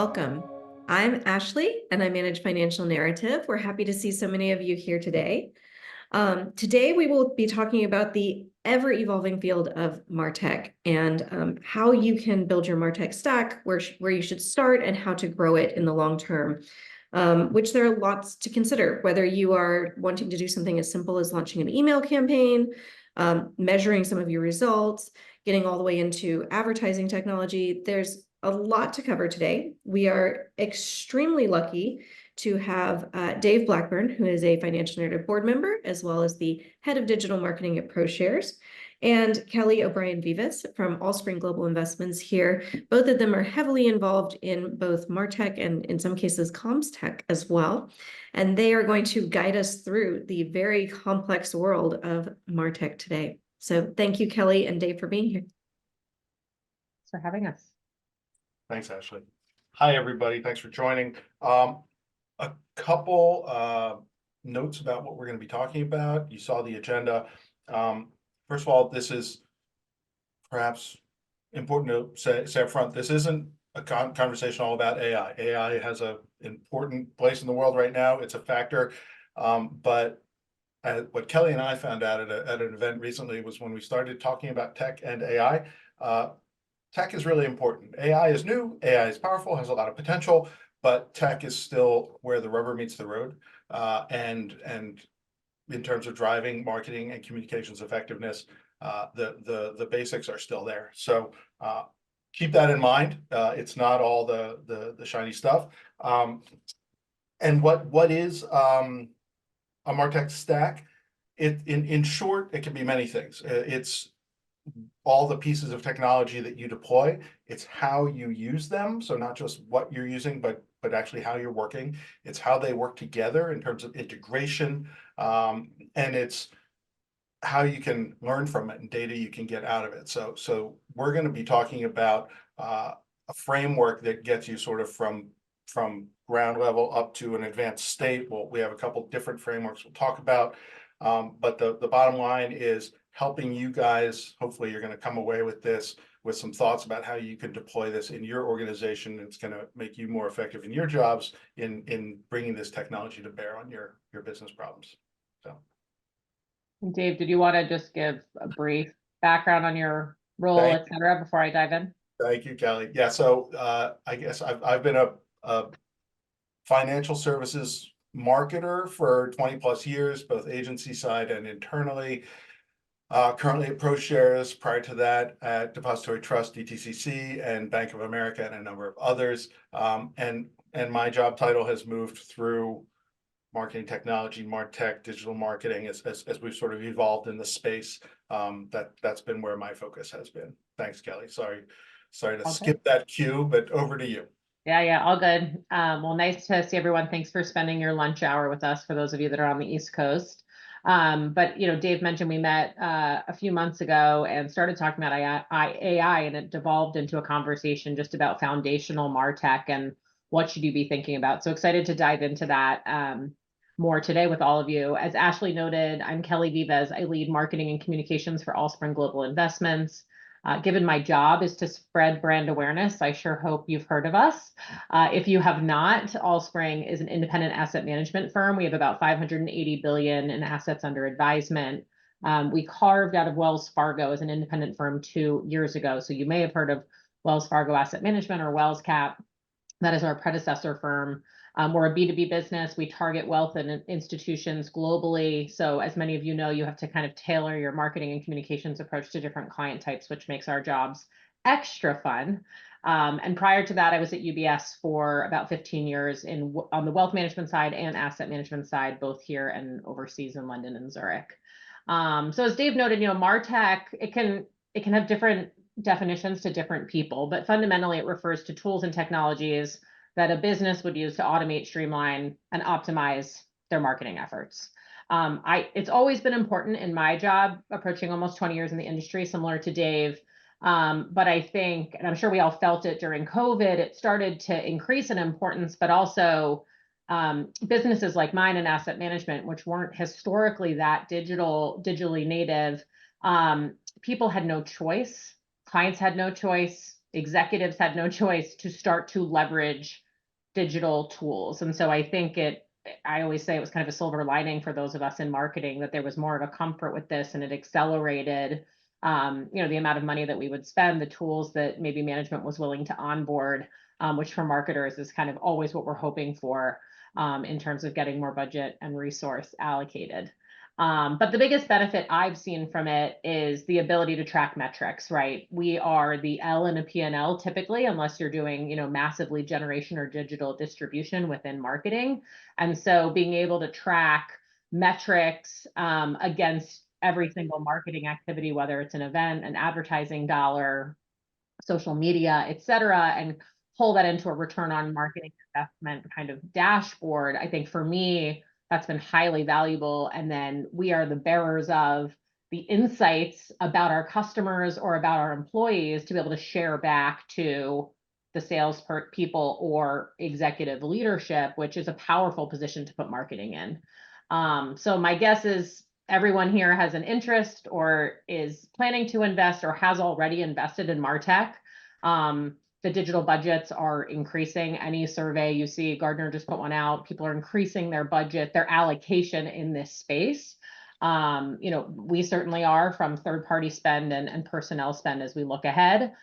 welcome. I'm Ashley, and I manage Financial Narrative. We're happy to see so many of you here today. Today, we will be talking about the ever-evolving field of martech and how you can build your martech stack, where you should start, and how to grow it in the long term, which there are lots to consider, whether you are wanting to do something as simple as launching an email campaign, measuring some of your results, getting all the way into advertising technology. There's a lot to cover today. We are extremely lucky to have Dave Blackburn, who is a Financial Narrative board member, as well as the head of digital marketing at ProShares, and Kelly O'Brien Vives from Allspring Global Investments here. Both of them are heavily involved in both martech and in some cases comms tech as well. And they are going to guide us through the very complex world of martech today. So thank you, Kelly and Dave, for being here. Thanks for having us. Thanks, Ashley. Hi, everybody. Thanks for joining. A couple notes about what we're going to be talking about. You saw the agenda. First of all, this is perhaps important to say up front, this isn't a conversation all about AI. AI has an important place in the world right now. It's a factor. But what Kelly and I found out at an event recently was when we started talking about tech and AI, tech is really important. AI is new, AI is powerful, has a lot of potential, but tech is still where the rubber meets the road. And in terms of driving marketing and communications effectiveness, the basics are still there. So keep that in mind. It's not all the shiny stuff. And what is a martech stack? In short, it can be many things. It's all the pieces of technology that you deploy. It's how you use them. So not just what you're using, but actually how you're working. It's how they work together in terms of integration. And it's how you can learn from it and data you can get out of it. So we're going to be talking about a framework that gets you sort of from ground level up to an advanced state. Well, we have a couple different frameworks we'll talk about. But the bottom line is helping you guys. Hopefully you're going to come away with this with some thoughts about how you can deploy this in your organization. It's going to make you more effective in your jobs in bringing this technology to bear on your business problems. So, Dave, did you want to just give a brief background on your role, et cetera, before I dive in? Thank you, Kelly. Yeah, so I guess I've been a financial services marketer for 20 plus years, both agency side and internally. Currently at ProShares, prior to that at Depository Trust, DTCC, and Bank of America, and a number of others. And my job title has moved through marketing technology, martech, digital marketing, as we've sort of evolved in the space. That's been where my focus has been. Thanks, Kelly. Sorry to skip that cue, but over to you. Yeah, all good. Well, nice to see everyone. Thanks for spending your lunch hour with us for those of you that are on the East Coast. But Dave mentioned we met a few months ago and started talking about AI, and it devolved into a conversation just about foundational martech and what should you be thinking about. So excited to dive into that more today with all of you. As Ashley noted, I'm Kelly Vives. I lead marketing and communications for Allspring Global Investments. Given my job is to spread brand awareness, I sure hope you've heard of us. If you have not, Allspring is an independent asset management firm. We have about $580 billion in assets under advisement. We carved out of Wells Fargo as an independent firm 2 years ago. So you may have heard of Wells Fargo Asset Management or Wells Cap. That is our predecessor firm. We're a B2B business. We target wealth and institutions globally. So as many of you know, you have to kind of tailor your marketing and communications approach to different client types, which makes our jobs extra fun. And prior to that, I was at UBS for about 15 years on the wealth management side and asset management side, both here and overseas in London and Zurich. So as Dave noted, martech, it can have different definitions to different people, but fundamentally it refers to tools and technologies that a business would use to automate, streamline, and optimize their marketing efforts. It's always been important in my job, approaching almost 20 years in the industry, similar to Dave. But I think, and I'm sure we all felt it during COVID, it started to increase in importance, but also businesses like mine in asset management, which weren't historically that digitally native, people had no choice. Clients had no choice. executives had no choice to start to leverage digital tools. And so I think I always say it was kind of a silver lining for those of us in marketing, that there was more of a comfort with this, and it accelerated, the amount of money that we would spend, the tools that maybe management was willing to onboard, which for marketers is kind of always what we're hoping for, in terms of getting more budget and resource allocated. But the biggest benefit I've seen from it is the ability to track metrics, right? We are the L in a P&L typically, unless you're doing, massive lead generation or digital distribution within marketing. And so being able to track metrics against every single marketing activity, whether it's an event, an advertising dollar, social media, et cetera, and pull that into a return on marketing investment kind of dashboard, I think for me, that's been highly valuable. And then we are the bearers of the insights about our customers or about our employees to be able to share back to the sales people or executive leadership, which is a powerful position to put marketing in. So my guess is everyone here has an interest or is planning to invest or has already invested in martech. The digital budgets are increasing. Any survey you see, Gartner just put one out, people are increasing their budget, their allocation in this space. We certainly are, from third-party spend and personnel spend as we look ahead.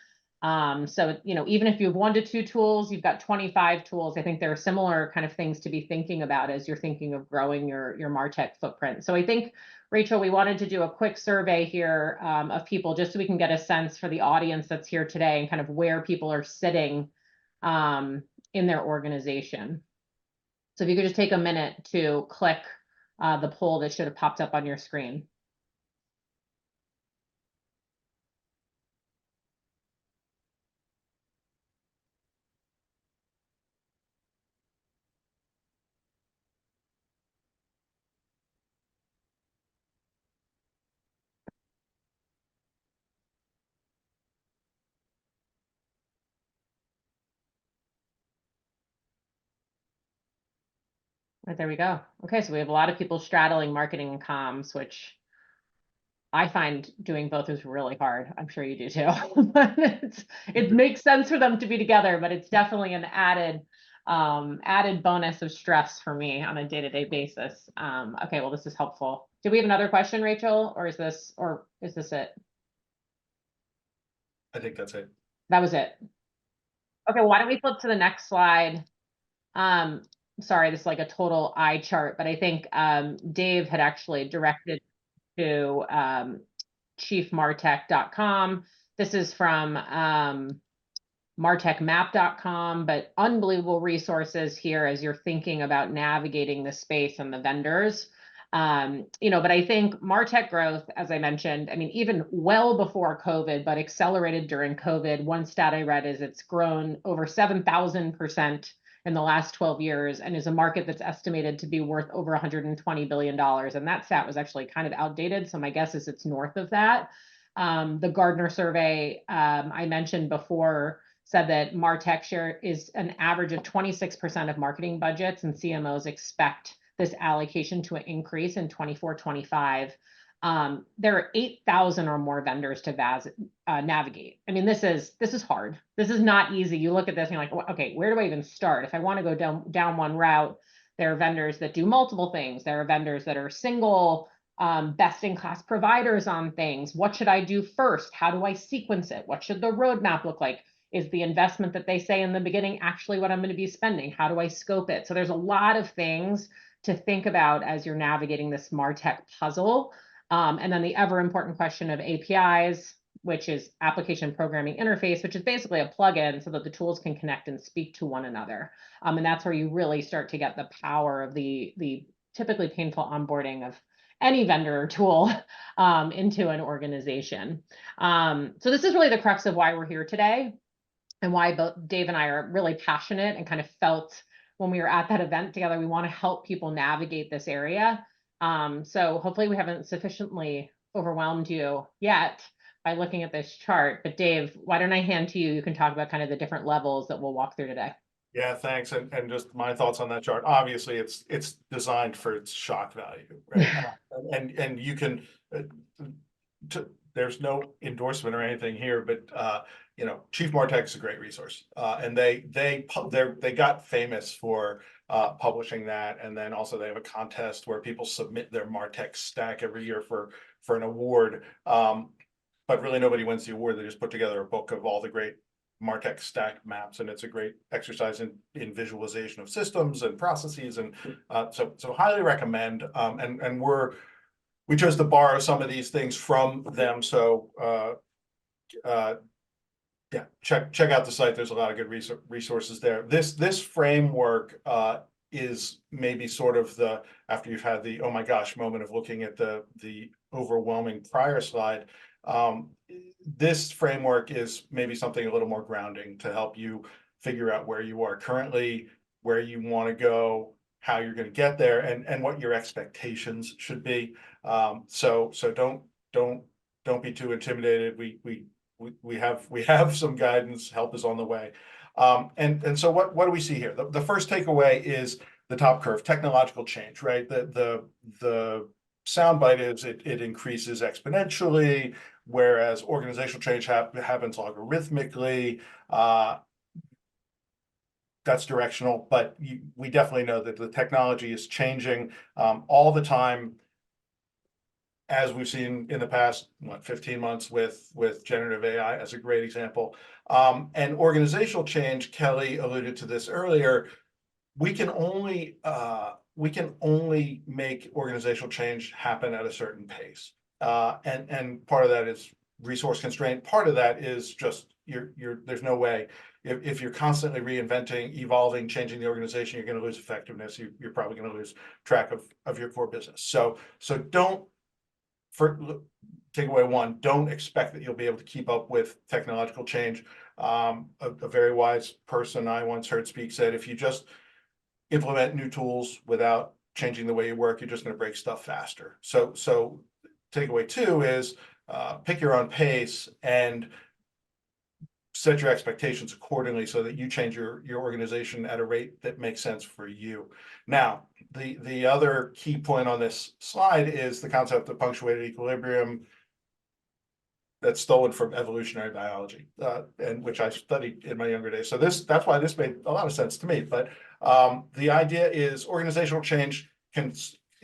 So, even if you have 1 to 2 tools, you've got 25 tools. I think there are similar kind of things to be thinking about as you're thinking of growing your martech footprint. So I think, Rachel, we wanted to do a quick survey here of people, just so we can get a sense for the audience that's here today and kind of where people are sitting in their organization. So if you could just take a minute to click the poll that should have popped up on your screen. Right, there we go. Okay, so we have a lot of people straddling marketing and comms, which I find doing both is really hard. I'm sure you do too. But it makes sense for them to be together, but it's definitely an added bonus of stress for me on a day-to-day basis. Okay, well, this is helpful. Do we have another question, Rachel, or is this it? I think that's it. That was it. Okay, why don't we flip to the next slide? Sorry, this is like a total eye chart, but I think Dave had actually directed to chiefmartech.com. This is from martechmap.com, but unbelievable resources here as you're thinking about navigating the space and the vendors. But I think martech growth, as I mentioned, even well before COVID, but accelerated during COVID. One stat I read is it's grown over 7,000% in the last 12 years and is a market that's estimated to be worth over $120 billion. And that stat was actually kind of outdated. So my guess is it's north of that. The Gartner survey I mentioned before said that martech share is an average of 26% of marketing budgets, and CMOs expect this allocation to increase in 24-25. There are 8,000 or more vendors to navigate. This is hard. This is not easy. You look at this and you're like, okay, where do I even start? If I want to go down one route, there are vendors that do multiple things. There are vendors that are single, best-in-class providers on things. What should I do first? How do I sequence it? What should the roadmap look like? Is the investment that they say in the beginning actually what I'm going to be spending? How do I scope it? So there's a lot of things to think about as you're navigating this martech puzzle. And then the ever important question of APIs, which is application programming interface, which is basically a plugin so that the tools can connect and speak to one another. And that's where you really start to get the power of the typically painful onboarding of any vendor or tool into an organization. So this is really the crux of why we're here today and why both Dave and I are really passionate and kind of felt when we were at that event together, we want to help people navigate this area. So hopefully we haven't sufficiently overwhelmed you yet by looking at this chart. But Dave, why don't I hand to you? You can talk about kind of the different levels that we'll walk through today. Yeah, thanks. And just my thoughts on that chart. Obviously, it's designed for its shock value, right? and you can there's no endorsement or anything here, but you know, Chief Martech is a great resource, and they got famous for publishing that, and then also they have a contest where people submit their martech stack every year for an award. But really nobody wins the award. They just put together a book of all the great martech stack maps, and it's a great exercise in visualization of systems and processes, and so highly recommend. And we chose to borrow some of these things from them, so yeah, check out the site. There's a lot of good resources there. This framework is maybe sort of the, after you've had the oh my gosh moment of looking at the overwhelming prior slide, this framework is maybe something a little more grounding to help you figure out where you are currently, where you want to go, how you're going to get there, and what your expectations should be. So don't be too intimidated. We have some guidance. Help is on the way. And so what do we see here? The first takeaway is the top curve, technological change, right? The soundbite is it increases exponentially, whereas organizational change happens logarithmically. That's directional, but we definitely know that the technology is changing all the time, as we've seen in the past, 15 months with generative AI as a great example. And organizational change, Kelly alluded to this earlier, we can only make organizational change happen at a certain pace. And part of that is resource constraint. Part of that is just there's no way. If you're constantly reinventing, evolving, changing the organization, you're going to lose effectiveness. You're probably going to lose track of your core business. So don't, for takeaway one, don't expect that you'll be able to keep up with technological change. A very wise person I once heard speak said, if you just implement new tools without changing the way you work, you're just going to break stuff faster. So takeaway two is pick your own pace and set your expectations accordingly so that you change your organization at a rate that makes sense for you. Now, the other key point on this slide is the concept of punctuated equilibrium that's stolen from evolutionary biology, and which I studied in my younger days. So that's why this made a lot of sense to me. But the idea is organizational change can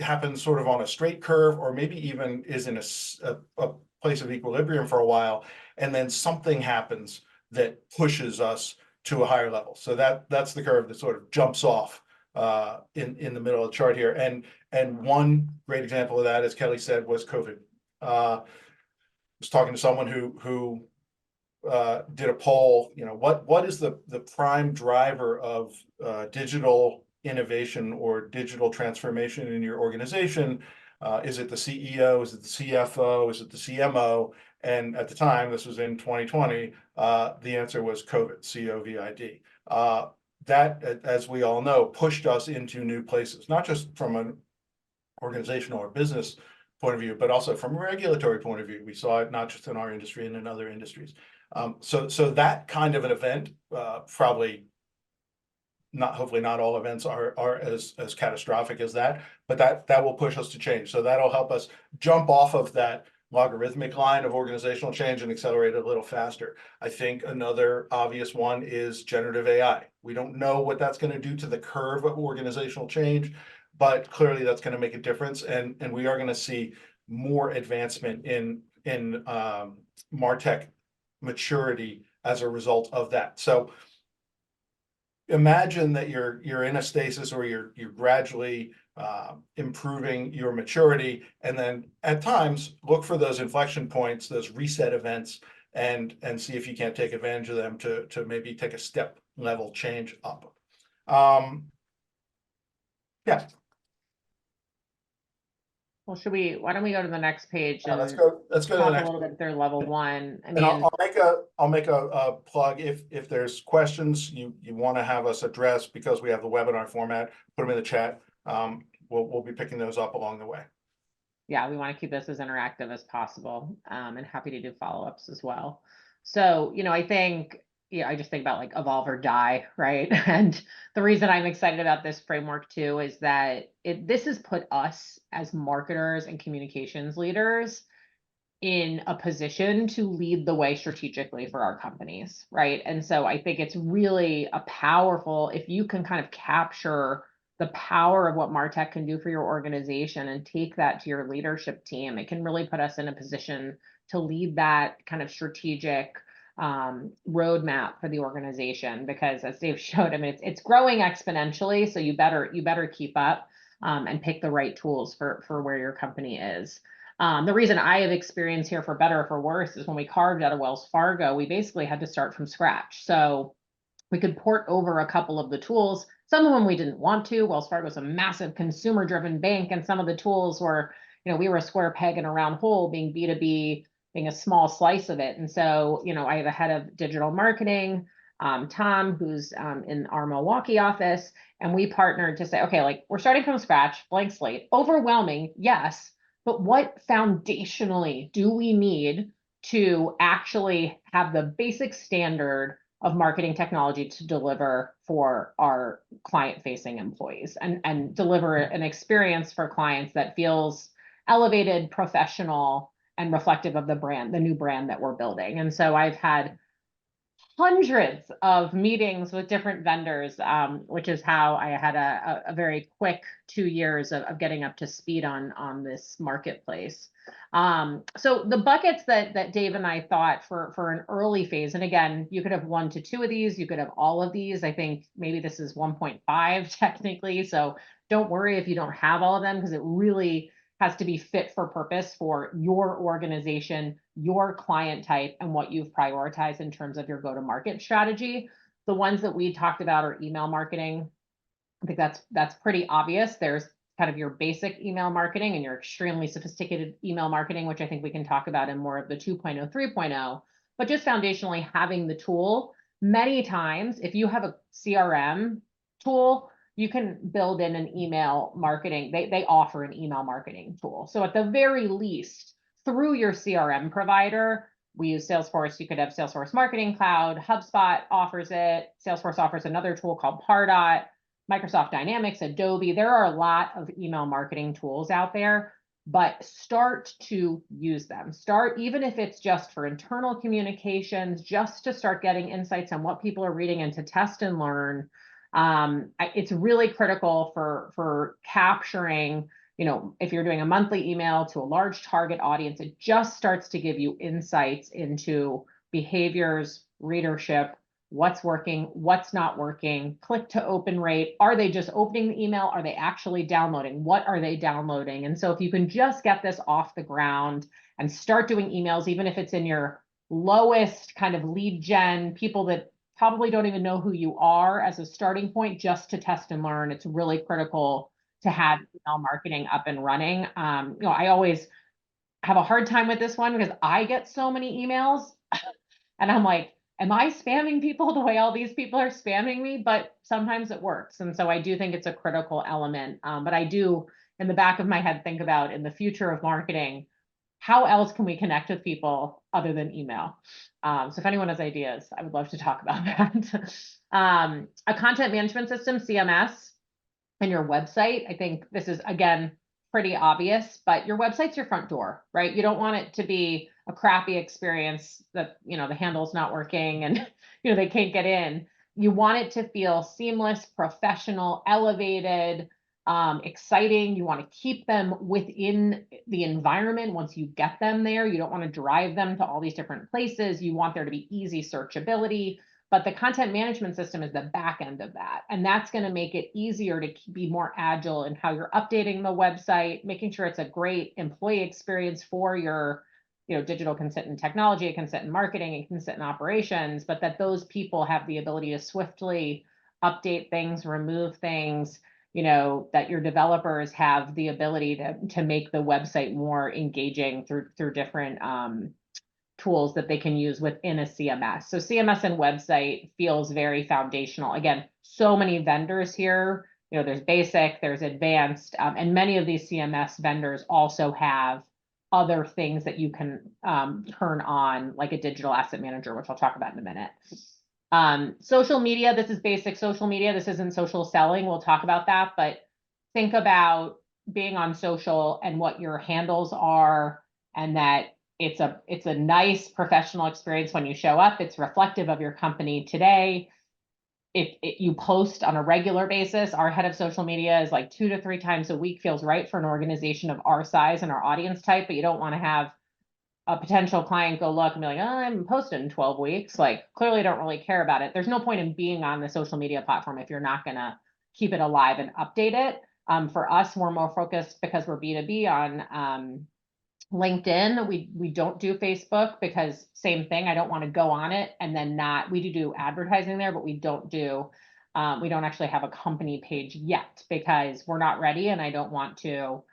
happen sort of on a straight curve, or maybe even is in a place of equilibrium for a while, and then something happens that pushes us to a higher level. So that's the curve that sort of jumps off in the middle of the chart here. And one great example of that, as Kelly said, was COVID. I was talking to someone who did a poll. You know, what is the prime driver of digital innovation or digital transformation in your organization? Is it the CEO? Is it the CFO? Is it the CMO? And at the time, this was in 2020, the answer was COVID, COVID. That, as we all know, pushed us into new places, not just from an organizational or business point of view, but also from a regulatory point of view. We saw it not just in our industry and in other industries. So that kind of an event, probably not, hopefully not all events are as catastrophic as that, but that will push us to change. So that'll help us jump off of that logarithmic line of organizational change and accelerate it a little faster. I think another obvious one is generative AI. We don't know what that's going to do to the curve of organizational change, but clearly that's going to make a difference, and we are going to see more advancement in martech maturity as a result of that. So imagine that you're in a stasis, or you're gradually improving your maturity, and then at times look for those inflection points, those reset events, and see if you can't take advantage of them to maybe take a step level change up. Yeah. Well, why don't we go to the next page and let's go to the talk next a little bit through level one. I And mean, I'll make a plug. If there's questions you want to have us address, because we have the webinar format, put them in the chat. We'll be picking those up along the way. yeah, we want to keep this as interactive as possible, and happy to do follow-ups as well. So, you know, I think, yeah, I just think about like evolve or die, right? And the reason I'm excited about this framework too is that this has put us as marketers and communications leaders in a position to lead the way strategically for our companies, right? And so I think it's really a powerful, if you can kind of capture the power of what martech can do for your organization and take that to your leadership team, it can really put us in a position to lead that kind of strategic roadmap for the organization. Because as Dave showed, I mean, it's growing exponentially, so you better keep up and pick the right tools for where your company is. The reason I have experience here, for better or for worse, is when we carved out of Wells Fargo, we basically had to start from scratch. So we could port over a couple of the tools. Some of them we didn't want to. Wells Fargo is a massive consumer-driven bank, and some of the tools were, we were a square peg in a round hole, being B2B, being a small slice of it. And so, I have a head of digital marketing, Tom, who's in our Milwaukee office, and we partnered to say, okay, like, we're starting from scratch, blank slate, overwhelming, yes, but what foundationally do we need to actually have the basic standard of marketing technology to deliver for our client-facing employees and deliver an experience for clients that feels elevated, professional, and reflective of the brand, the new brand that we're building. And so I've had hundreds of meetings with different vendors, which is how I had a very quick 2 years of getting up to speed on this marketplace. So the buckets that Dave and I thought for an early phase, and again, you could have 1 to 2 of these, you could have all of these. I think maybe this is 1.5 technically, so don't worry if you don't have all of them, because it really has to be fit for purpose for your organization, your client type, and what you've prioritized in terms of your go-to-market strategy. The ones that we talked about are email marketing. I think that's pretty obvious. There's kind of your basic email marketing and your extremely sophisticated email marketing, which I think we can talk about in more of the 2.0, 3.0, but just foundationally having the tool. Many times, if you have a CRM tool, you can build in an email marketing. They offer an email marketing tool. So at the very least, through your CRM provider, we use Salesforce. You could have Salesforce Marketing Cloud. HubSpot offers it. Salesforce offers another tool called Pardot. Microsoft Dynamics, Adobe. There are a lot of email marketing tools out there, but start to use them. Start, even if it's just for internal communications, just to start getting insights on what people are reading and to test and learn. It's really critical for capturing, if you're doing a monthly email to a large target audience, it just starts to give you insights into behaviors, readership, what's working, what's not working, click to open rate. Are they just opening the email? Are they actually downloading? What are they downloading? And so if you can just get this off the ground and start doing emails, even if it's in your lowest kind of lead gen, people that probably don't even know who you are, as a starting point, just to test and learn, it's really critical to have email marketing up and running. I always have a hard time with this one because I get so many emails and I'm like, am I spamming people the way all these people are spamming me? But sometimes it works. And so I do think it's a critical element. But I do, in the back of my head, think about, in the future of marketing, how else can we connect with people other than email? So if anyone has ideas, I would love to talk about that. A content management system, CMS, and your website. I think this is, again, pretty obvious, but your website's your front door, right? You don't want it to be a crappy experience that, the handle's not working and, they can't get in. You want it to feel seamless, professional, elevated, exciting. You want to keep them within the environment once you get them there. You don't want to drive them to all these different places. You want there to be easy searchability. But the content management system is the back end of that. And that's going to make it easier to be more agile in how you're updating the website, making sure it's a great employee experience for your digital consent and technology, consent and marketing, and consent and operations, but that those people have the ability to swiftly update things, remove things, that your developers have the ability to make the website more engaging through different tools that they can use within a CMS. So CMS and website feels very foundational. Again, so many vendors here, there's basic, there's advanced, and many of these CMS vendors also have other things that you can turn on, like a digital asset manager, which I'll talk about in a minute. Social media, this is basic social media. This isn't social selling. We'll talk about that, but think about being on social and what your handles are, and that it's a nice professional experience when you show up. It's reflective of your company today. If you post on a regular basis, our head of social media is like 2 to 3 times a week, feels right for an organization of our size and our audience type, but you don't want to have a potential client go look and be like, oh, I haven't posted in 12 weeks. Like, clearly don't really care about it. There's no point in being on the social media platform if you're not going to keep it alive and update it. For us, we're more focused because we're B2B on LinkedIn. We don't do Facebook because same thing. I don't want to go on it and then not, we do advertising there, but we don't actually have a company page yet because we're not ready and I don't want to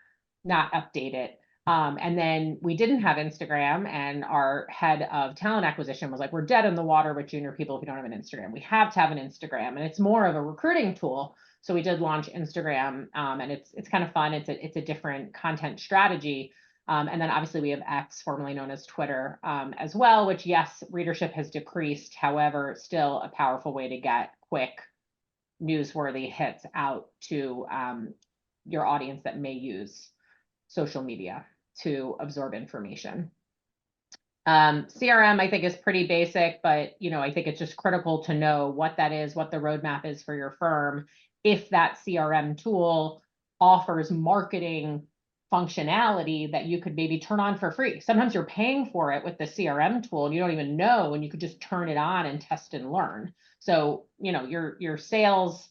not update it. And then we didn't have Instagram, and our head of talent acquisition was like, we're dead in the water with junior people if you don't have an Instagram. We have to have an Instagram, and it's more of a recruiting tool. So we did launch Instagram, and it's kind of fun. It's a different content strategy. And then obviously we have X, formerly known as Twitter, as well, which, yes, readership has decreased. However, still a powerful way to get quick, newsworthy hits out to your audience that may use social media to absorb information. CRM, I think, is pretty basic, but I think it's just critical to know what that is, what the roadmap is for your firm. If that CRM tool offers marketing functionality that you could maybe turn on for free. Sometimes you're paying for it with the CRM tool and you don't even know, and you could just turn it on and test and learn. So, your sales,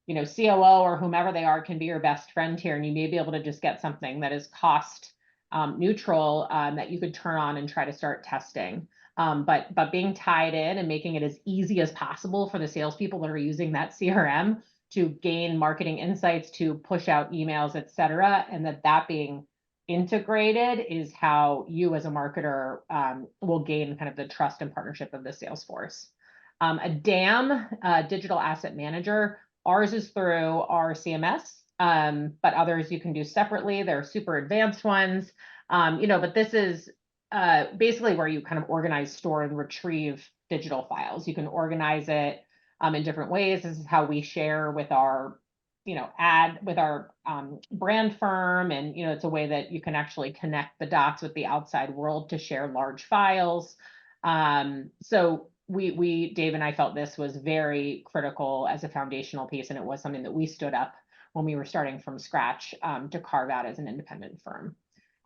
COO or whomever they are can be your best friend here, and you may be able to just get something that is cost neutral that you could turn on and try to start testing. But being tied in and making it as easy as possible for the salespeople that are using that CRM to gain marketing insights, to push out emails, et cetera, and that being integrated is how you as a marketer will gain kind of the trust and partnership of the sales force. A DAM, digital asset manager, ours is through our CMS, but others you can do separately. They're super advanced ones, but this is basically where you kind of organize, store, and retrieve digital files. You can organize it in different ways. This is how we share with our, brand firm, and it's a way that you can actually connect the dots with the outside world to share large files. So Dave and I felt this was very critical as a foundational piece, and it was something that we stood up when we were starting from scratch to carve out as an independent firm.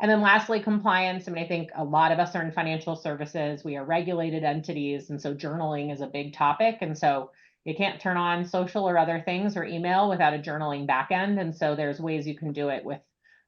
And then lastly, compliance. I think a lot of us are in financial services. We are regulated entities, and so journaling is a big topic. And so you can't turn on social or other things or email without a journaling backend. And so there's ways you can do it with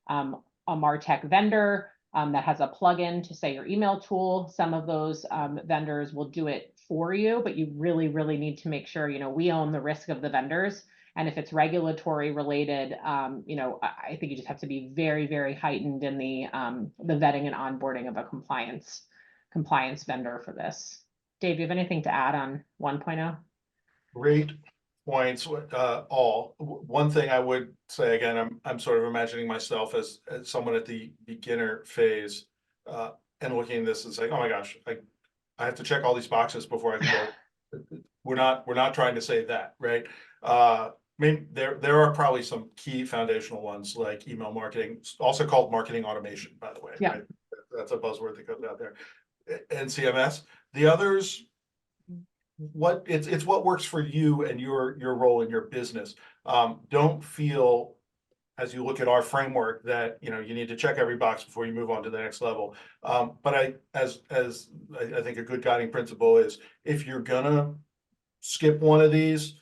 a martech vendor that has a plugin to, say, your email tool. Some of those vendors will do it for you, but you really, really need to make sure, we own the risk of the vendors. And if it's regulatory related, I think you just have to be very, very heightened in the vetting and onboarding of a compliance vendor for this. Dave, do you have anything to add on 1.0? Great points. One thing I would say, again, I'm sort of imagining myself as someone at the beginner phase, and looking at this and saying, oh my gosh, I have to check all these boxes before I can go. We're not trying to say that, right? There are probably some key foundational ones like email marketing, also called marketing automation, by the way. Yeah. Right? That's a buzzword that goes out there. And CMS. The others, it's what works for you and your role in your business. Don't feel, as you look at our framework, that you need to check every box before you move on to the next level. But I think a good guiding principle is, if you're gonna skip one of these,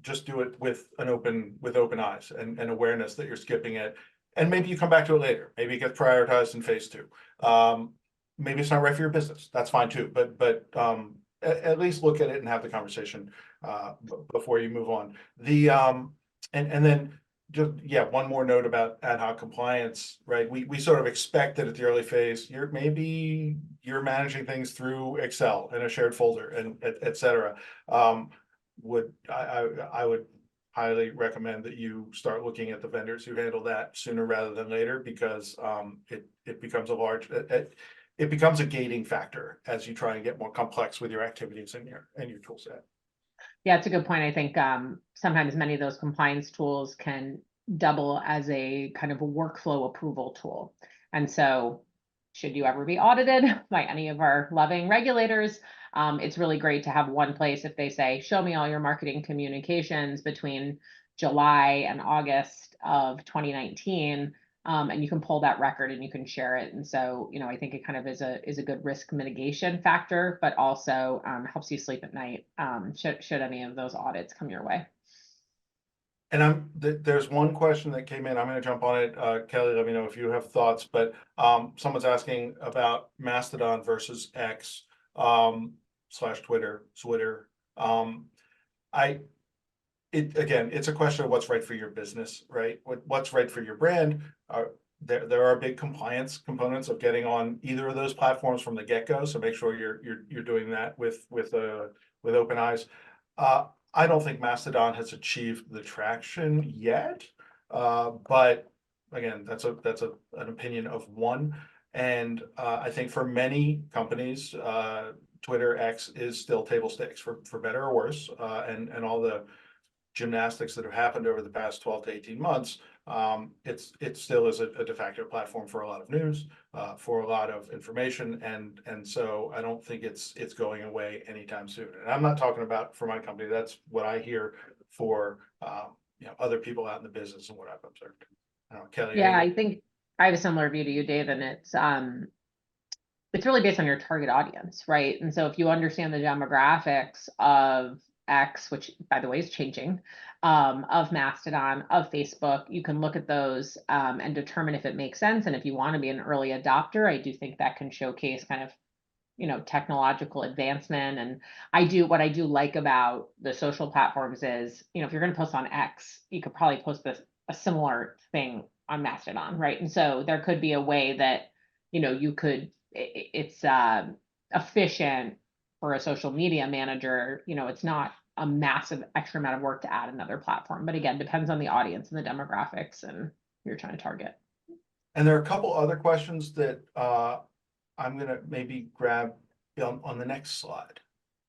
just do it with open eyes and awareness that you're skipping it. And maybe you come back to it later. Maybe it gets prioritized in phase 2. Maybe it's not right for your business. That's fine too. But at least look at it and have the conversation before you move on. And then just, one more note about ad hoc compliance, right? We sort of expect that at the early phase, you're managing things through Excel in a shared folder and et cetera. I would highly recommend that you start looking at the vendors who handle that sooner rather than later, because it becomes it becomes a gating factor as you try and get more complex with your activities and your tool set. Yeah, it's a good point. I think sometimes many of those compliance tools can double as a kind of a workflow approval tool. And so should you ever be audited by any of our loving regulators, it's really great to have one place if they say, show me all your marketing communications between July and August of 2019. And you can pull that record and you can share it. And so, I think it kind of is a good risk mitigation factor, but also helps you sleep at night should any of those audits come your way. And there's one question that came in. I'm going to jump on it. Kelly, let me know if you have thoughts, but someone's asking about Mastodon versus X slash Twitter. Again, it's a question of what's right for your business, right? What's right for your brand. There are big compliance components of getting on either of those platforms from the get-go. So make sure you're doing that with open eyes. I don't think Mastodon has achieved the traction yet, but again, that's an opinion of one. And I think for many companies, Twitter X is still table stakes for better or worse, and all the gymnastics that have happened over the past 12 to 18 months. It still is a de facto platform for a lot of news, for a lot of information, and so I don't think it's going away anytime soon. And I'm not talking about for my company. That's what I hear for other people out in the business and what I've observed. I don't know, Kelly. Yeah, I think I have a similar view to you, Dave, and it's really based on your target audience, right? And so if you understand the demographics of X, which by the way is changing, of Mastodon, of Facebook, you can look at those and determine if it makes sense. And if you want to be an early adopter, I do think that can showcase kind of, technological advancement. And what I do like about the social platforms is, if you're going to post on X, you could probably post a similar thing on Mastodon, right? And so there could be a way that, you could, it's efficient for a social media manager. It's not a massive extra amount of work to add another platform, but again, depends on the audience and the demographics and who you're trying to target. And there are a couple other questions that I'm gonna maybe grab on the next slide.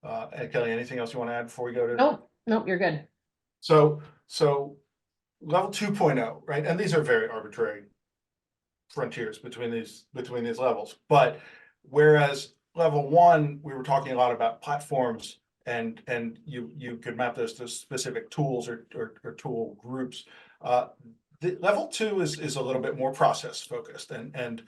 And Kelly, anything else you want to add before we go to? Nope, you're good. So level 2.0, right? And these are very arbitrary frontiers between these levels. But whereas level 1, we were talking a lot about platforms, and you could map those to specific tools or tool groups. The level 2 is a little bit more process focused, and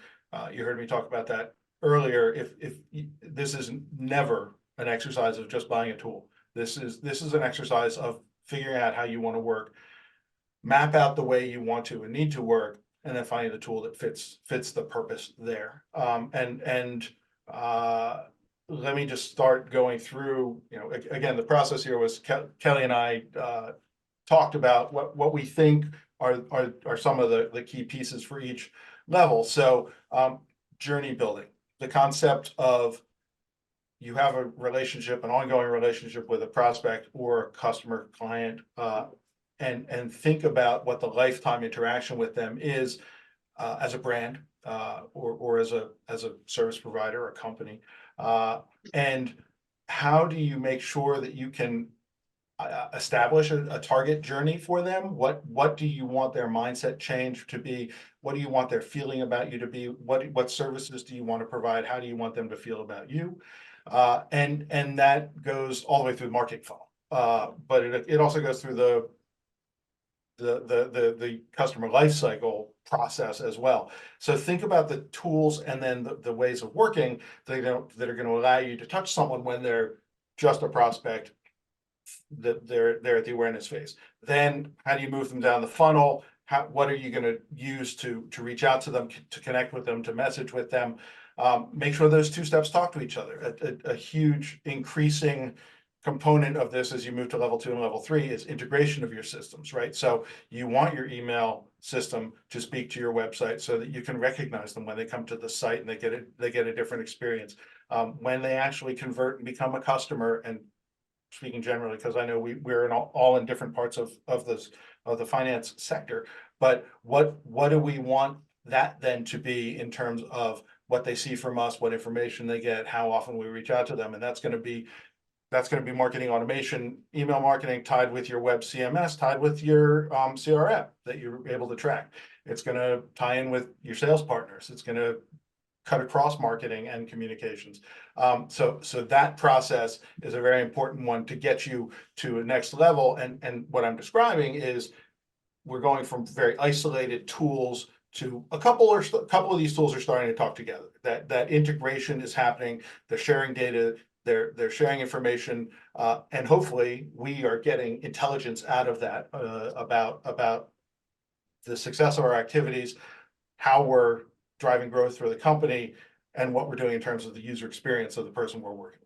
you heard me talk about that earlier. If this is never an exercise of just buying a tool, this is an exercise of figuring out how you want to work, map out the way you want to and need to work, and then finding the tool that fits the purpose there. Let me just start going through. Again, the process here was Kelly and I talked about what we think are some of the key pieces for each level. So journey building, the concept of you have a relationship, an ongoing relationship with a prospect or a customer client, and think about what the lifetime interaction with them is as a brand or as a service provider or company, and how do you make sure that you can establish a target journey for them? What do you want their mindset change to be? What do you want their feeling about you to be? What services do you want to provide? How do you want them to feel about you? And that goes all the way through the marketing funnel, but it also goes through the customer life cycle process as well. So think about the tools and then the ways of working that are going to allow you to touch someone when they're just a prospect, that they're at the awareness phase. Then how do you move them down the funnel? What are you going to use to reach out to them, to connect with them, to message with them? Make sure those two steps talk to each other. A huge increasing component of this as you move to level 2 and level 3 is integration of your systems, right? So you want your email system to speak to your website so that you can recognize them when they come to the site and they get a different experience. When they actually convert and become a customer, and speaking generally, because I know we're all in different parts of the finance sector, but what do we want that then to be in terms of what they see from us, what information they get, how often we reach out to them? And that's going to be marketing automation, email marketing tied with your web CMS, tied with your CRM that you're able to track. It's going to tie in with your sales partners. It's going to cut across marketing and communications. So that process is a very important one to get you to a next level. And what I'm describing is we're going from very isolated tools to a couple of these tools are starting to talk together. That integration is happening. They're sharing data. They're sharing information, and hopefully we are getting intelligence out of that about the success of our activities, how we're driving growth for the company, and what we're doing in terms of the user experience of the person we're working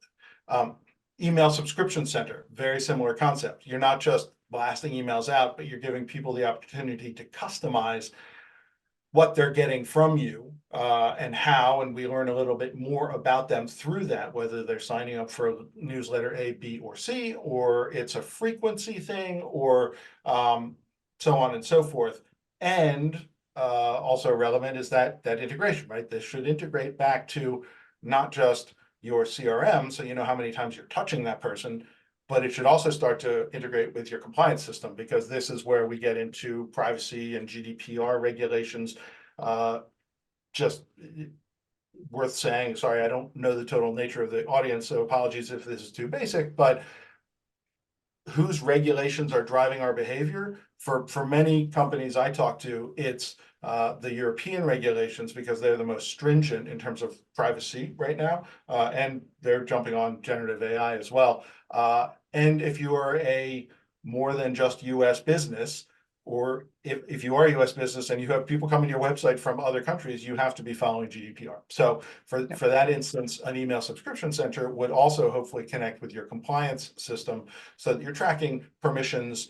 with. Email subscription center, very similar concept. You're not just blasting emails out, but you're giving people the opportunity to customize what they're getting from you, and how, and we learn a little bit more about them through that, whether they're signing up for newsletter A, B, or C, or it's a frequency thing, or so on and so forth. And also relevant is that integration, right? This should integrate back to not just your CRM, so you know how many times you're touching that person, but it should also start to integrate with your compliance system, because this is where we get into privacy and GDPR regulations. Just worth saying, sorry, I don't know the total nature of the audience, so apologies if this is too basic, but whose regulations are driving our behavior? For many companies I talk to, it's the European regulations, because they're the most stringent in terms of privacy right now, and they're jumping on generative AI as well. And if you are a more than just US business, or if you are a US business and you have people coming to your website from other countries, you have to be following GDPR. So for that instance, an email subscription center would also hopefully connect with your compliance system, so that you're tracking permissions,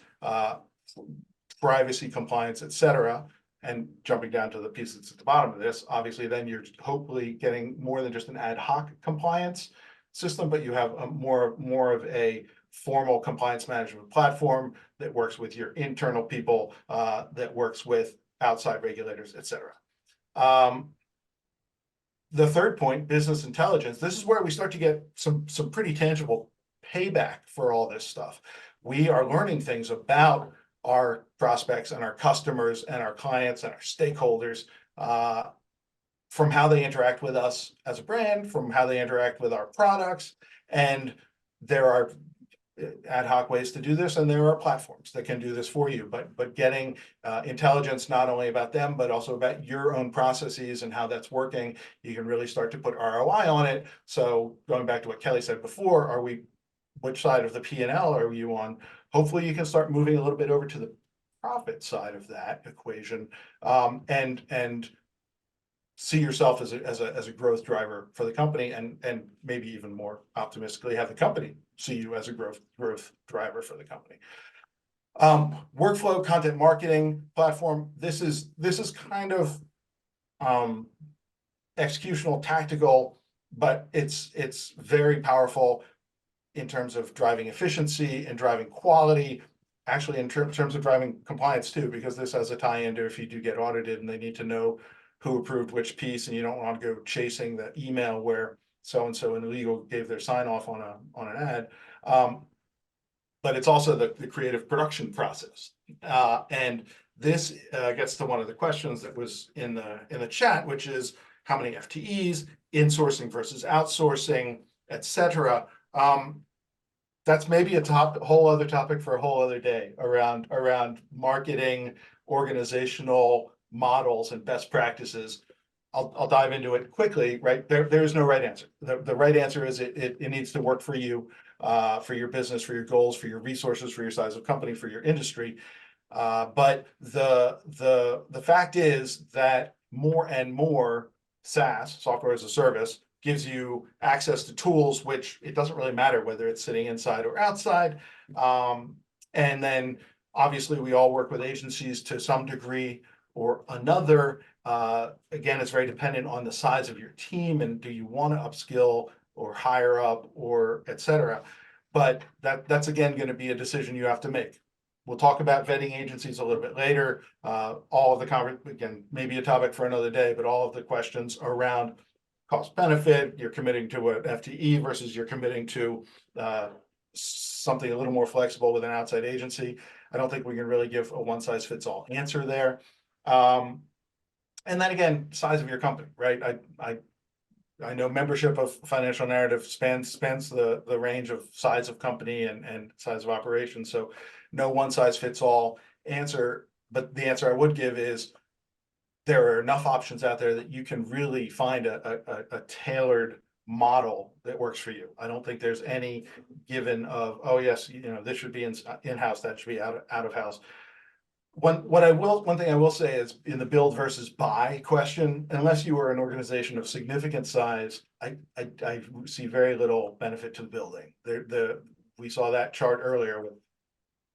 privacy, compliance, et cetera. And jumping down to the piece that's at the bottom of this, obviously then you're hopefully getting more than just an ad hoc compliance system, but you have a more of a formal compliance management platform that works with your internal people, that works with outside regulators, et cetera. The third point, business intelligence. This is where we start to get some pretty tangible payback for all this stuff. We are learning things about our prospects and our customers and our clients and our stakeholders, from how they interact with us as a brand, from how they interact with our products. And there are ad hoc ways to do this, and there are platforms that can do this for you, but getting intelligence not only about them, but also about your own processes and how that's working, you can really start to put ROI on it. So going back to what Kelly said before, which side of the P&L are you on? Hopefully you can start moving a little bit over to the profit side of that equation, and see yourself as a growth driver for the company, and maybe even more optimistically have the company see you as a growth driver for the company. Workflow content marketing platform. This is kind of executional, tactical, but it's very powerful in terms of driving efficiency and driving quality. Actually, in terms of driving compliance too, because this has a tie into if you do get audited and they need to know who approved which piece, and you don't want to go chasing the email where so-and-so in legal gave their sign off on an ad. But it's also the creative production process. And this gets to one of the questions that was in the chat, which is how many FTEs, insourcing versus outsourcing, et cetera. That's maybe a whole other topic for a whole other day around marketing, organizational models, and best practices. I'll dive into it quickly, right? There is no right answer. The right answer is it needs to work for you, for your business, for your goals, for your resources, for your size of company, for your industry. But the fact is that more and more SaaS, software as a service, gives you access to tools, which it doesn't really matter whether it's sitting inside or outside. And then obviously we all work with agencies to some degree or another. Again, it's very dependent on the size of your team, and do you want to upskill or hire up or et cetera. But that's again going to be a decision you have to make. We'll talk about vetting agencies a little bit later. All of the again, maybe a topic for another day, but all of the questions around cost benefit, you're committing to an FTE versus you're committing to something a little more flexible with an outside agency. I don't think we can really give a one size fits all answer there. And then again, size of your company, right? I know membership of Financial Narrative spans the range of size of company and size of operation. So no one size fits all answer, but the answer I would give is there are enough options out there that you can really find a tailored model that works for you. I don't think there's any given of, oh yes, this should be in-house, that should be out of house. One thing I will say is in the build versus buy question, unless you are an organization of significant size, I see very little benefit to the building. We saw that chart earlier with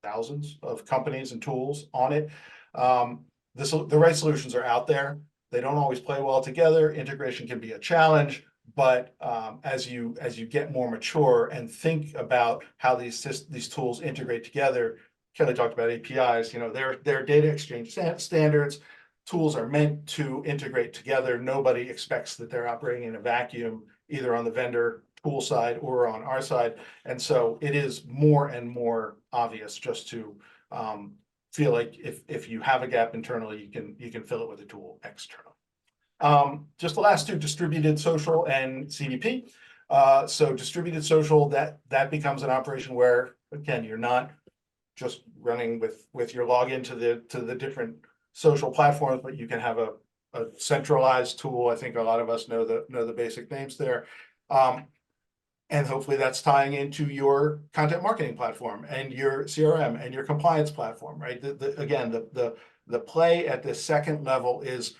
thousands of companies and tools on it. The right solutions are out there. They don't always play well together. Integration can be a challenge, but as you get more mature and think about how these tools integrate together. Kelly talked about APIs, they're data exchange standards. Tools are meant to integrate together. Nobody expects that they're operating in a vacuum, either on the vendor tool side or on our side. And so it is more and more obvious just to feel like if you have a gap internally, you can fill it with a tool external. Just the last two, distributed social and CDP. So distributed social, that becomes an operation where, again, you're not just running with your login to the different social platforms, but you can have a centralized tool. I think a lot of us know the basic names there. And hopefully that's tying into your content marketing platform and your CRM and your compliance platform, right? Again, the play at the second level is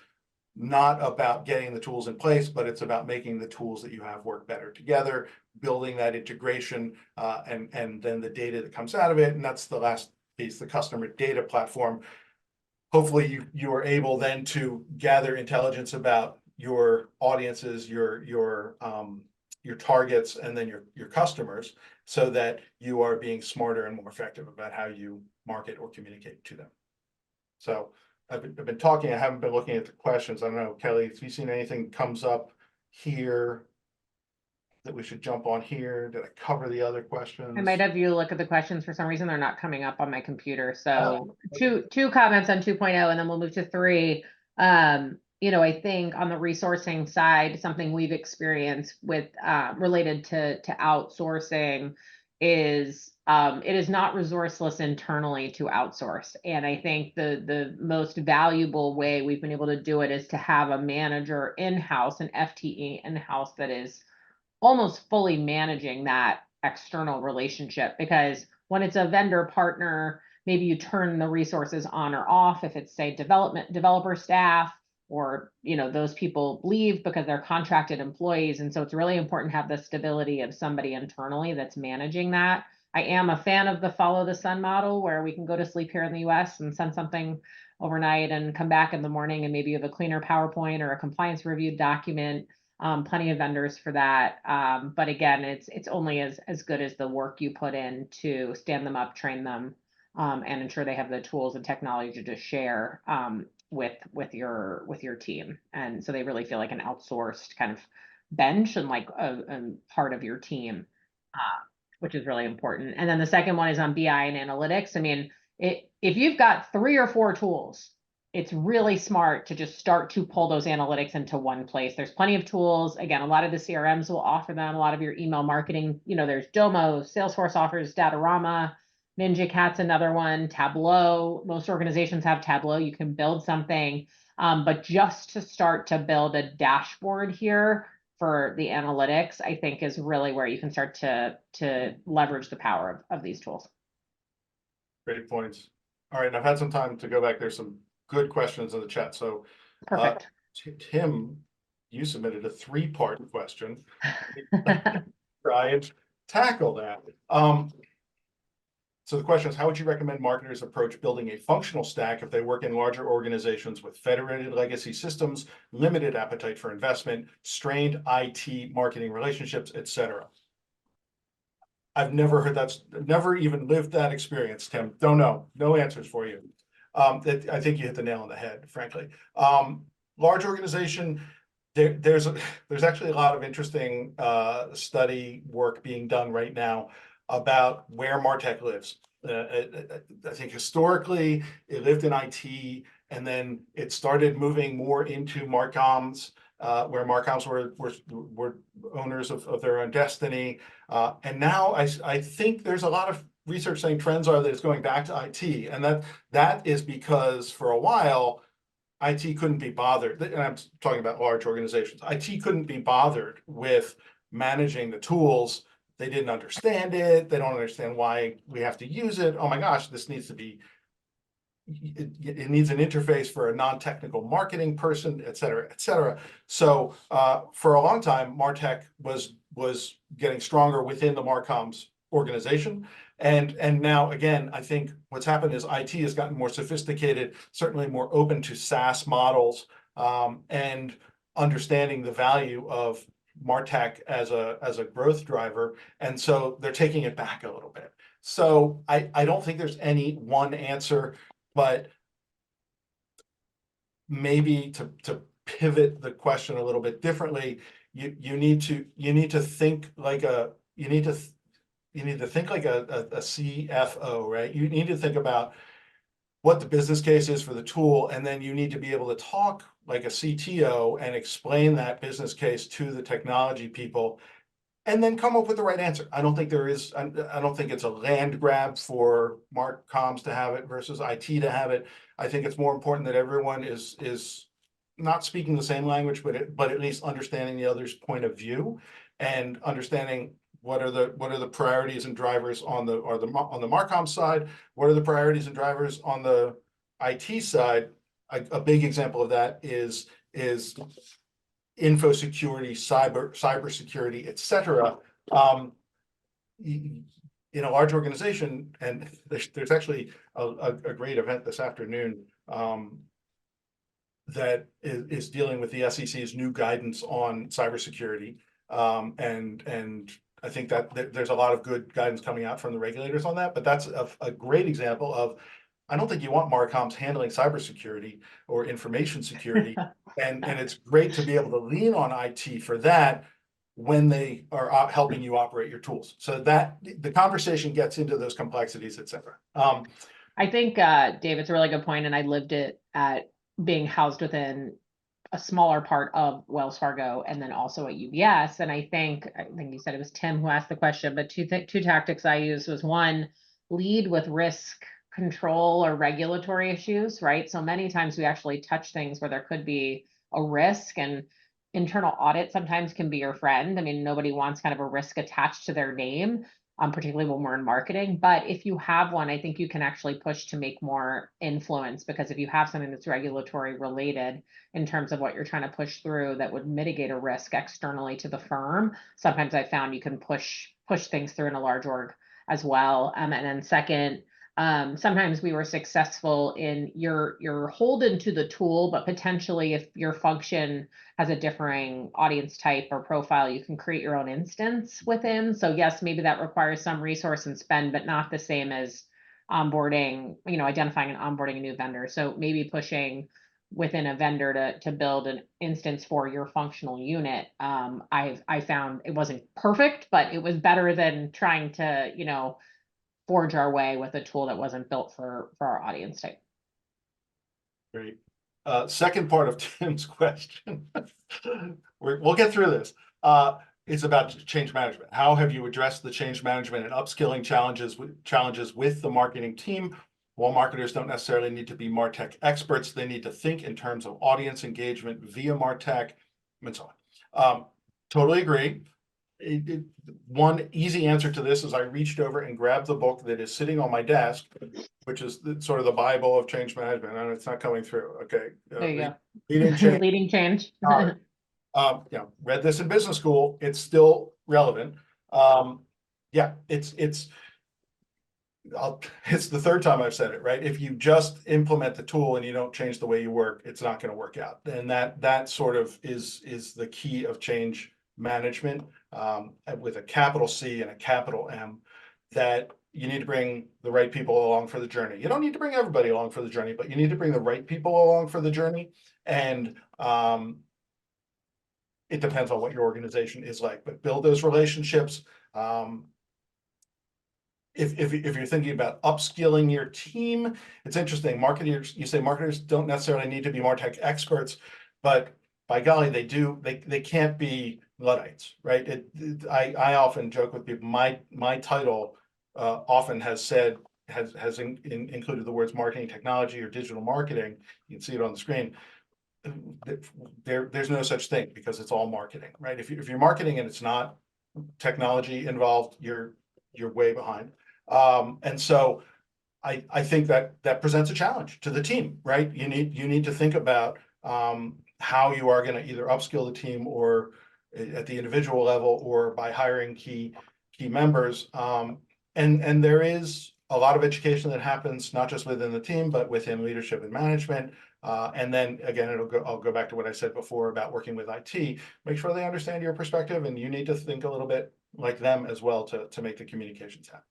not about getting the tools in place, but it's about making the tools that you have work better together, building that integration, and then the data that comes out of it. And that's the last piece, the customer data platform. Hopefully you are able then to gather intelligence about your audiences, your targets, and then your customers, so that you are being smarter and more effective about how you market or communicate to them. So I've been talking, I haven't been looking at the questions. I don't know, Kelly, have you seen anything comes up here that we should jump on here? Did I cover the other questions? I might have you look at the questions. For some reason, they're not coming up on my computer. So two comments on 2.0, and then we'll move to 3. I think on the resourcing side, something we've experienced with related to outsourcing is it is not resourceless internally to outsource. And I think the most valuable way we've been able to do it is to have a manager in-house, an FTE in-house that is almost fully managing that external relationship. Because when it's a vendor partner, maybe you turn the resources on or off. If it's, say, developer staff, or those people leave because they're contracted employees. And so it's really important to have the stability of somebody internally that's managing that. I am a fan of the follow the sun model, where we can go to sleep here in the US and send something overnight and come back in the morning and maybe you have a cleaner PowerPoint or a compliance reviewed document. Plenty of vendors for that. But again, it's only as good as the work you put in to stand them up, train them, and ensure they have the tools and technology to share with your team. And so they really feel like an outsourced kind of bench and like a part of your team, which is really important. And then the second one is on BI and analytics. I mean, if you've got 3 or 4 tools, it's really smart to just start to pull those analytics into one place. There's plenty of tools. Again, a lot of the CRMs will offer them. A lot of your email marketing, there's Domo, Salesforce offers Datarama, Ninja Cat's another one, Tableau. Most organizations have Tableau. You can build something, but just to start to build a dashboard here for the analytics, I think is really where you can start to leverage the power of these tools. Great points. All right, and I've had some time to go back. There's some good questions in the chat. So perfect. Tim, you submitted a 3-part question. Try and tackle that. So the question is, how would you recommend marketers approach building a functional stack if they work in larger organizations with federated legacy systems, limited appetite for investment, strained IT marketing relationships, etc.? I've never heard that, never even lived that experience, Tim. Don't know. No answers for you. I think you hit the nail on the head, frankly. Large organization, there's actually a lot of interesting study work being done right now about where martech lives. I think historically it lived in IT, and then it started moving more into marcoms, where marcoms were owners of their own destiny. And now I think there's a lot of research saying trends are that it's going back to IT, and that is because for a while IT couldn't be bothered, and I'm talking about large organizations. IT couldn't be bothered with managing the tools. They didn't understand it. They don't understand why we have to use it. Oh my gosh, this needs to be, it needs an interface for a non-technical marketing person, et cetera, et cetera. So for a long time, martech was getting stronger within the marcoms organization. And now, again, I think what's happened is IT has gotten more sophisticated, certainly more open to SaaS models, and understanding the value of martech as a growth driver. And so they're taking it back a little bit. So I don't think there's any one answer, but maybe to pivot the question a little bit differently, you need to think like a CFO, right? You need to think about what the business case is for the tool, and then you need to be able to talk like a CTO and explain that business case to the technology people, and then come up with the right answer. I don't think it's a land grab for marcoms to have it versus IT to have it. I think it's more important that everyone is not speaking the same language, but at least understanding the other's point of view, and understanding what are the priorities and drivers on the marcom side. What are the priorities and drivers on the IT side? A big example of that is info security, cyber security, et cetera. In a large organization, and there's actually a great event this afternoon that is dealing with the SEC's new guidance on cybersecurity, and I think that there's a lot of good guidance coming out from the regulators on that. But that's a great example of, I don't think you want marcoms handling cybersecurity or information security, and it's great to be able to lean on IT for that when they are helping you operate your tools. So that the conversation gets into those complexities, et cetera. I think, Dave, it's a really good point, and I lived it at being housed within a smaller part of Wells Fargo and then also at UBS. And I think you said it was Tim who asked the question, but two tactics I used was, one, lead with risk control or regulatory issues, right? So many times we actually touch things where there could be a risk, and internal audit sometimes can be your friend. I mean, nobody wants kind of a risk attached to their name, particularly when we're in marketing. But if you have one, I think you can actually push to make more influence, because if you have something that's regulatory related in terms of what you're trying to push through that would mitigate a risk externally to the firm, sometimes I found you can push things through in a large org as well. And then second, sometimes we were successful in you're holden to the tool, but potentially if your function has a differing audience type or profile, you can create your own instance within. So yes, maybe that requires some resource and spend, but not the same as onboarding, identifying and onboarding a new vendor. So maybe pushing within a vendor to build an instance for your functional unit. I found it wasn't perfect, but it was better than trying to, forge our way with a tool that wasn't built for our audience type. Great. Second part of Tim's question, we'll get through this. It's about change management. How have you addressed the change management and upskilling challenges with the marketing team? While marketers don't necessarily need to be martech experts, they need to think in terms of audience engagement via martech and so on. Totally agree. One easy answer to this is I reached over and grabbed the book that is sitting on my desk, which is sort of the Bible of change management, and it's not coming through. Okay. There you go. Leading change. Leading change. Read this in business school. It's still relevant. It's the third time I've said it, right? If you just implement the tool and you don't change the way you work, it's not going to work out. And that sort of is the key of change management, with a capital C and a capital M, that you need to bring the right people along for the journey. You don't need to bring everybody along for the journey, but you need to bring the right people along for the journey. And it depends on what your organization is like, but build those relationships. If you're thinking about upskilling your team, it's interesting. You say marketers don't necessarily need to be martech experts, but by golly, they can't be Luddites, right? I often joke with people, my title often has included the words marketing technology or digital marketing. You can see it on the screen. There's no such thing because it's all marketing, right? If you're marketing and it's not technology involved, you're way behind. And so I think that presents a challenge to the team, right? You need to think about how you are going to either upskill the team or at the individual level or by hiring key members. And there is a lot of education that happens not just within the team, but within leadership and management. And then again, I'll go back to what I said before about working with IT. Make sure they understand your perspective, and you need to think a little bit like them as well to make the communications happen.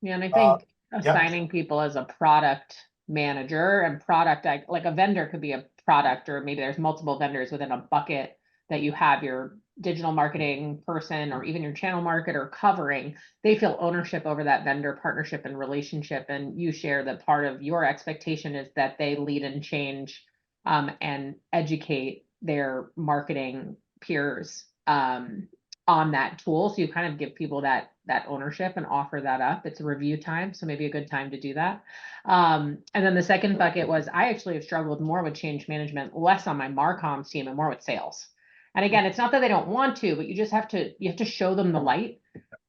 Yeah, and I think Yeah. assigning people as a product manager and product, like a vendor could be a product, or maybe there's multiple vendors within a bucket that you have your digital marketing person or even your channel marketer covering. They feel ownership over that vendor partnership and relationship, and you share that part of your expectation is that they lead and change and educate their marketing peers on that tool. So you kind of give people that ownership and offer that up. It's a review time, so maybe a good time to do that. And then the second bucket was, I actually have struggled more with change management, less on my Marcoms team and more with sales. And again, it's not that they don't want to, but you have to show them the light,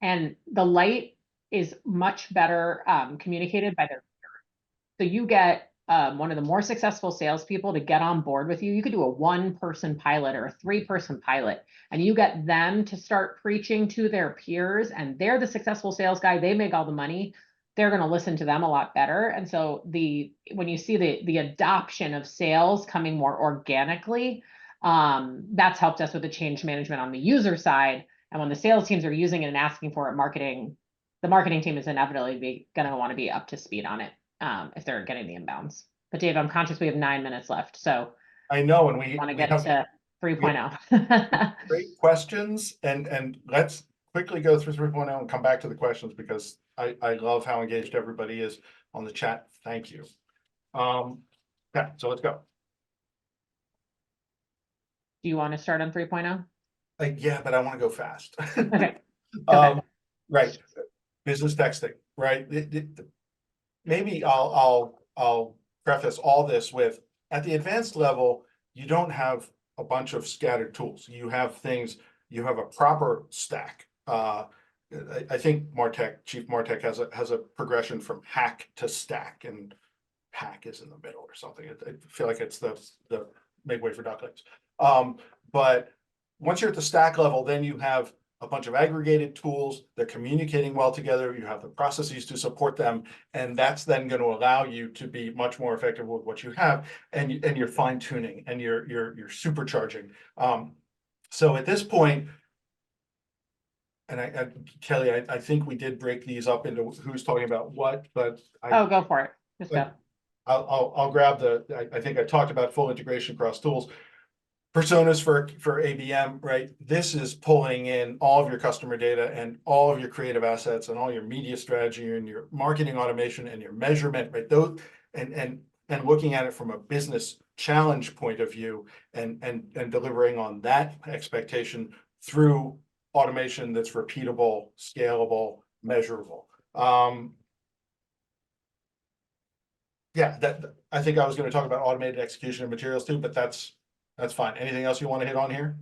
and the light is much better communicated by their peers. So you get one of the more successful salespeople to get on board with you. You could do a 1-person pilot or a 3-person pilot, and you get them to start preaching to their peers, and they're the successful sales guy. They make all the money. They're going to listen to them a lot better. And so when you see the adoption of sales coming more organically, that's helped us with the change management on the user side. And when the sales teams are using it and asking for it, the marketing team is inevitably going to want to be up to speed on it. If they're getting the inbounds. But Dave, I'm conscious we have 9 minutes left, so I know, and we want to we get have to 3.0. great questions, and let's quickly go through 3.0 and come back to the questions, because I love how engaged everybody is on the chat. Thank you. Yeah, so let's go. Do you want to start on 3.0? Yeah, but I want to go fast. Okay. Okay. Right, business texting, right? Maybe I'll preface all this with, at the advanced level, you don't have a bunch of scattered tools. You have things, you have a proper stack. I think Chief martech has a progression from hack to stack, and hack is in the middle or something. I feel like it's the make way for ducklings. But once you're at the stack level, then you have a bunch of aggregated tools. They're communicating well together. You have the processes to support them, and that's then going to allow you to be much more effective with what you have, and you're fine tuning and you're supercharging. So at this point, and Kelly, I think we did break these up into who's talking about what, but Go for it. Just go. I'll grab I think I talked about full integration across tools. Personas for ABM, right? This is pulling in all of your customer data and all of your creative assets and all your media strategy and your marketing automation and your measurement, right? Those and looking at it from a business challenge point of view, and delivering on that expectation through automation that's repeatable, scalable, measurable. Yeah, I think I was going to talk about automated execution of materials too, but that's fine. Anything else you want to hit on here?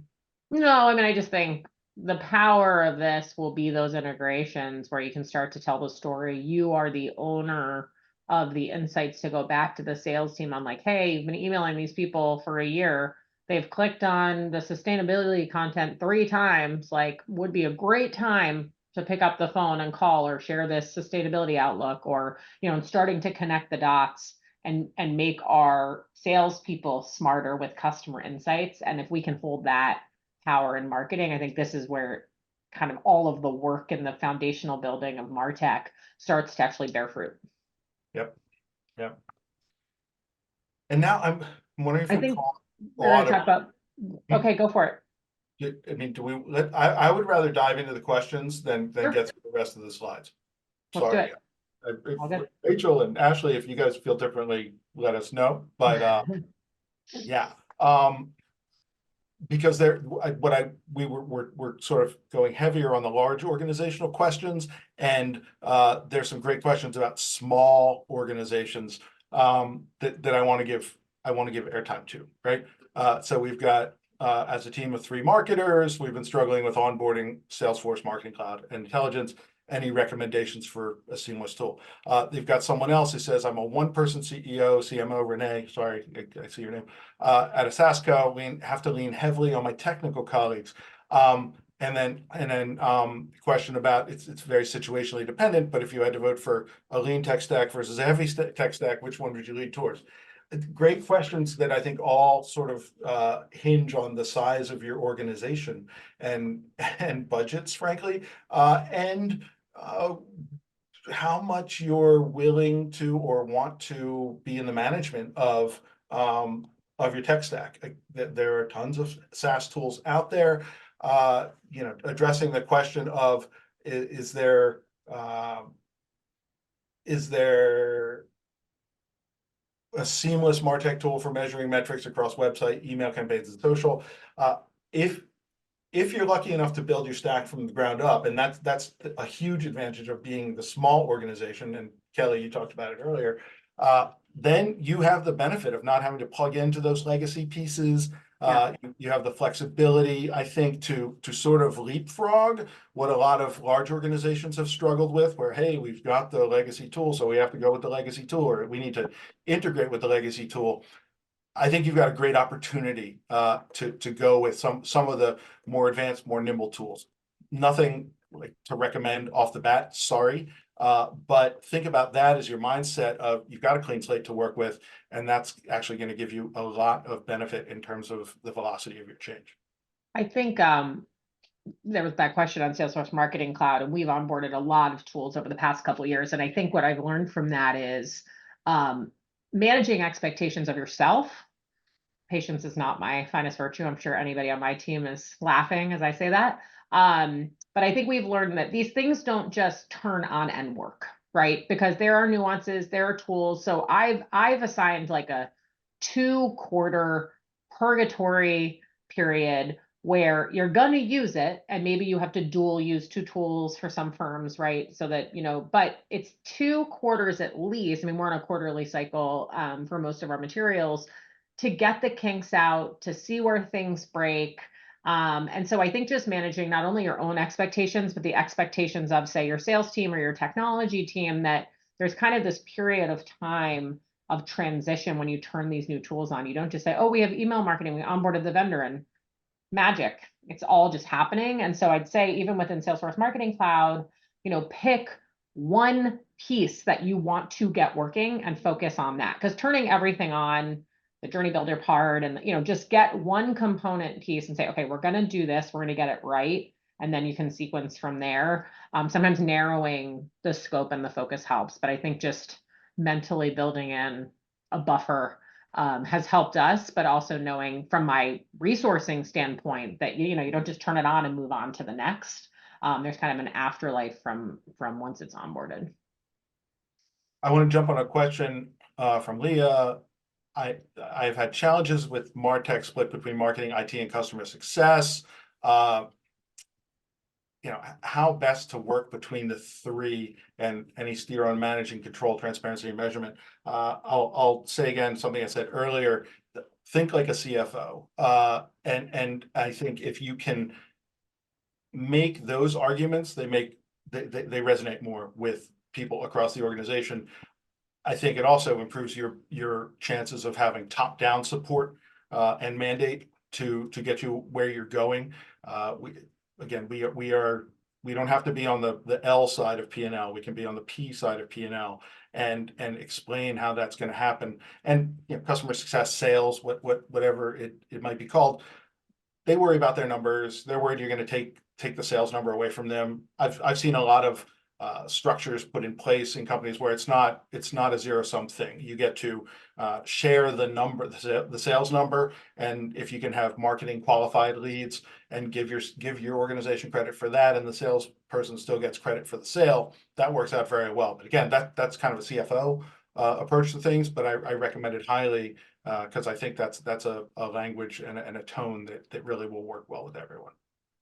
No, I mean, I just think the power of this will be those integrations where you can start to tell the story. You are the owner of the insights to go back to the sales team on, like, hey, you've been emailing these people for a year. They've clicked on the sustainability content 3 times, like, would be a great time to pick up the phone and call or share this sustainability outlook, or, starting to connect the dots and make our salespeople smarter with customer insights. And if we can hold that power in marketing, I think this is where kind of all of the work in the foundational building of martech starts to actually bear fruit. Yep. And now I'm wondering if we call we're going to talk about. Okay, go for it. I mean, do we I would rather dive into the questions than Sure. get through the rest of the slides. Let's Sorry. Rachel and Ashley, if you guys feel differently, let us know. But yeah. because we're sort of going heavier on the large organizational questions, and there's some great questions about small organizations that I want to give airtime to, right? So we've got as a team of 3 marketers, we've been struggling with onboarding Salesforce Marketing Cloud and Intelligence. Any recommendations for a seamless tool? They've got someone else who says, I'm a one-person CEO, CMO, Renee, sorry, I see your name, at a SaaSco, have to lean heavily on my technical colleagues. And then question about, it's very situationally dependent, but if you had to vote for a lean tech stack versus a heavy tech stack, which one would you lean towards? Great questions that I think all sort of hinge on the size of your organization and budgets, frankly, and how much you're willing to or want to be in the management of your tech stack. There are tons of SaaS tools out there. Addressing the question of is there a seamless martech tool for measuring metrics across website, email campaigns, and social? If you're lucky enough to build your stack from the ground up, and that's a huge advantage of being the small organization, and Kelly, you talked about it earlier, then you have the benefit of not having to plug into those legacy pieces. You have the flexibility, I think, to sort of leapfrog what a lot of large organizations have struggled with, where, hey, we've got the legacy tool, so we have to go with the legacy tool, or we need to integrate with the legacy tool. I think you've got a great opportunity to go with some of the more advanced, more nimble tools. Nothing like to recommend off the bat, sorry. But think about that as your mindset of you've got a clean slate to work with, and that's actually going to give you a lot of benefit in terms of the velocity of your change. I think there was that question on Salesforce Marketing Cloud, and we've onboarded a lot of tools over the past couple of years. And I think what I've learned from that is managing expectations of yourself. Patience is not my finest virtue. I'm sure anybody on my team is laughing as I say that. But I think we've learned that these things don't just turn on and work, right? Because there are nuances, there are tools. So I've assigned like a 2-quarter purgatory period where you're going to use it, and maybe you have to dual use 2 tools for some firms, right? So that, but it's 2 quarters at least. I mean, we're on a quarterly cycle for most of our materials, to get the kinks out, to see where things break. And so I think just managing not only your own expectations, but the expectations of, say, your sales team or your technology team, that there's kind of this period of time of transition when you turn these new tools on. You don't just say, oh, we have email marketing, we onboarded the vendor, and magic. It's all just happening. And so I'd say even within Salesforce Marketing Cloud, pick one piece that you want to get working and focus on that. Because turning everything on, the journey builder part, and just get one component piece and say, okay, we're going to do this, we're going to get it right, and then you can sequence from there. Sometimes narrowing the scope and the focus helps, but I think just mentally building in a buffer has helped us, but also knowing from my resourcing standpoint that you don't just turn it on and move on to the next. There's kind of an afterlife from once it's onboarded. I want to jump on a question from Leah. I've had challenges with martech split between marketing, IT, and customer success. How best to work between the 3, and any steer on managing control, transparency, and measurement. I'll say again something I said earlier. Think like a CFO, and I think if you can make those arguments, they resonate more with people across the organization. I think it also improves your chances of having top-down support and mandate to get you where you're going. We don't have to be on the L side of P&L. We can be on the P side of P&L and explain how that's going to happen. And customer success, sales, whatever it might be called, they worry about their numbers. They're worried you're going to take the sales number away from them. I've seen a lot of structures put in place in companies where it's not a zero-sum thing. You get to share the number, the sales number, and if you can have marketing qualified leads and give your organization credit for that, and the salesperson still gets credit for the sale, that works out very well. But again, that's kind of a CFO approach to things, but I recommend it highly Because I think that's a language and a tone that really will work well with everyone.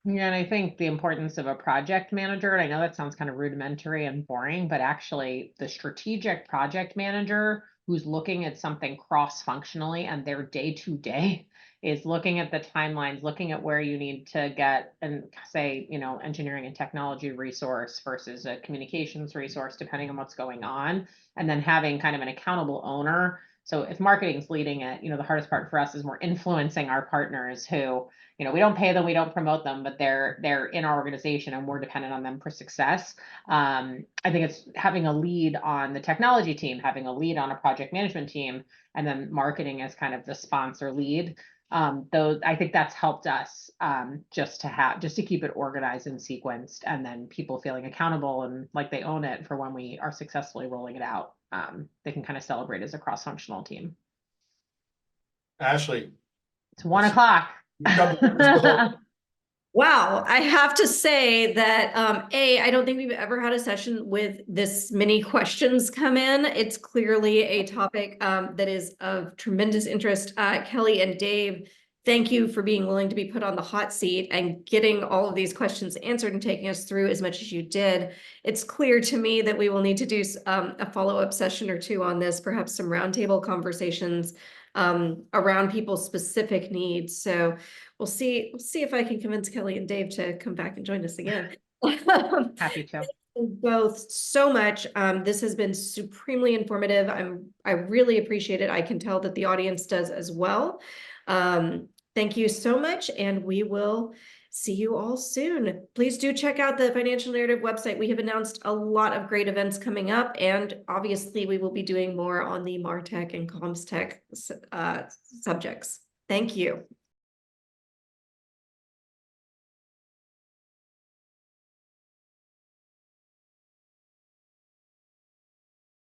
Yeah, and I think the importance of a project manager, and I know that sounds kind of rudimentary and boring, but actually the strategic project manager who's looking at something cross-functionally and their day-to-day is looking at the timelines, looking at where you need to get and say, engineering and technology resource versus a communications resource, depending on what's going on, and then having kind of an accountable owner. So if marketing's leading it, the hardest part for us is more influencing our partners who, we don't pay them, we don't promote them, but they're in our organization and we're dependent on them for success. I think it's having a lead on the technology team, having a lead on a project management team, and then marketing as kind of the sponsor lead. Though I think that's helped us just to keep it organized and sequenced, and then people feeling accountable and like they own it for when we are successfully rolling it out. They can kind of celebrate as a cross-functional team. Ashley. It's 1 o'clock. Wow, I have to say that I don't think we've ever had a session with this many questions come in. It's clearly a topic that is of tremendous interest. Kelly and Dave, thank you for being willing to be put on the hot seat and getting all of these questions answered and taking us through as much as you did. It's clear to me that we will need to do a follow-up session or two on this, perhaps some roundtable conversations around people's specific needs. So we'll see if I can convince Kelly and Dave to come back and join us again. Happy to. Thank you both so much. This has been supremely informative. I really appreciate it. I can tell that the audience does as well. Thank you so much, and we will see you all soon. Please do check out the Financial Narrative website. We have announced a lot of great events coming up, and obviously we will be doing more on the martech and comms tech subjects. Thank you.